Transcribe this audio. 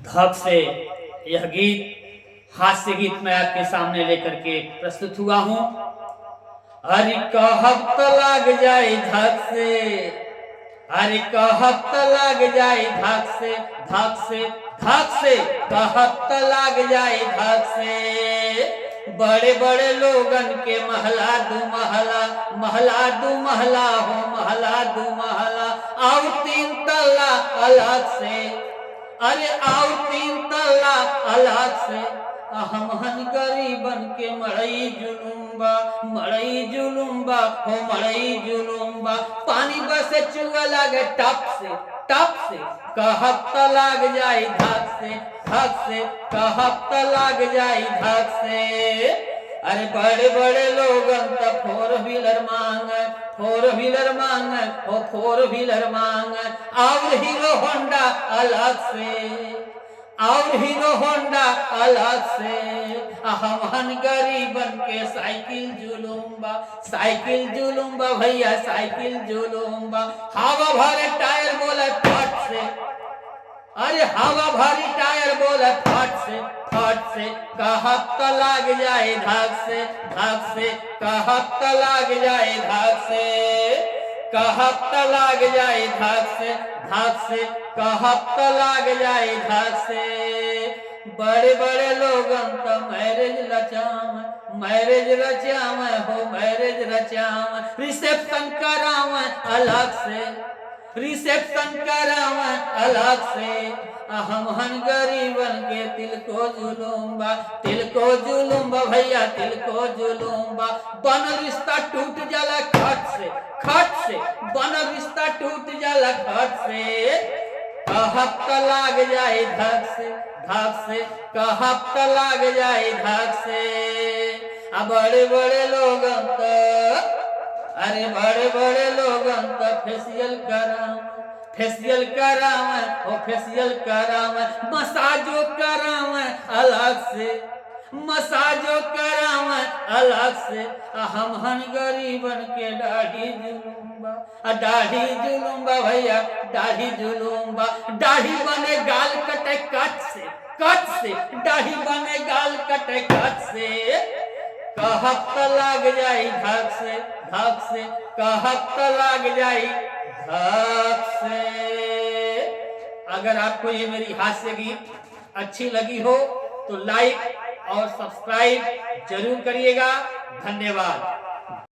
धक से यह गीत हास्य गीत मैं आपके सामने लेकर के प्रस्तुत हुआ हूं। अरे कहब तो लग जाए धक से, अरे कहब तो लग जाए धक से, धक से धक से कहब तो लग जाए धक से। बड़े बड़े लोगन के महला दू महला, महला दू महला हो महला दू महला, और 3 तल्ला अलग से, अरे और 3 तल्ला अलग से। हमहन गरीबन के मड़ई जुलुम्बा, मड़ई जुलुम्बा हो मड़ई जुलुम्बा। पानी बसे चुआ लगे टप से, टप से कहब तो लग जाए धक से, धक से कहब तो लग जाए धक से। अरे बड़े बड़े लोगन तो 4 व्हीलर मांग, 4 व्हीलर मांग हो 4 व्हीलर मांग, और हीरो होंडा अलग से, और हीरो होंडा अलग से। हमहन गरीबन के साइकिल जुलुम्बा, साइकिल जुलुम्बा भैया साइकिल जुलुम्बा। हवा भरे टायर बोले फट से, अरे हवा भरी टायर बोले फट से, फट से कहब तो लग जाए धक से, धक से कहब तो लग जाए धक से, कहब तो लग जाए धक से, धक से कहब तो लग जाए धक से। बड़े बड़े लोगन तो मैरिज रचाम, मैरिज रचाम हो मैरिज रचाम। रिसेप्शन कराम अलग से, रिसेप्शन कराम अलग से। हमहन गरीबन के तिल को जुलुम्बा, तिल को जुलुम्बा भैया तिल को जुलुम्बा। बनल रिश्ता टूट जाला खट से, खट से बनल रिश्ता टूट जाला खट से। कहब तो लग जाए धक से, धक से कहब तो लग जाए धक से। बड़े बड़े लोगन तो, अरे बड़े बड़े लोगन तो फेशियल कराम, फेशियल कराम हो फेशियल कराम। मसाजो कराम अलग से, मसाजो कराम अलग से। हमहन गरीबन के दाढ़ी जुलुम्बा, दाढ़ी जुलुम्बा भैया दाढ़ी जुलुम्बा। दाढ़ी बने गाल कटे कट से, कट से दाढ़ी बने गाल कटे कट से। कहब तो लग जाए धक से, धक से कहब तो लग जाए धक से। अगर आपको ये मेरी हास्य गीत अच्छी लगी हो तो लाइक और सब्सक्राइब जरूर करिएगा। धन्यवाद।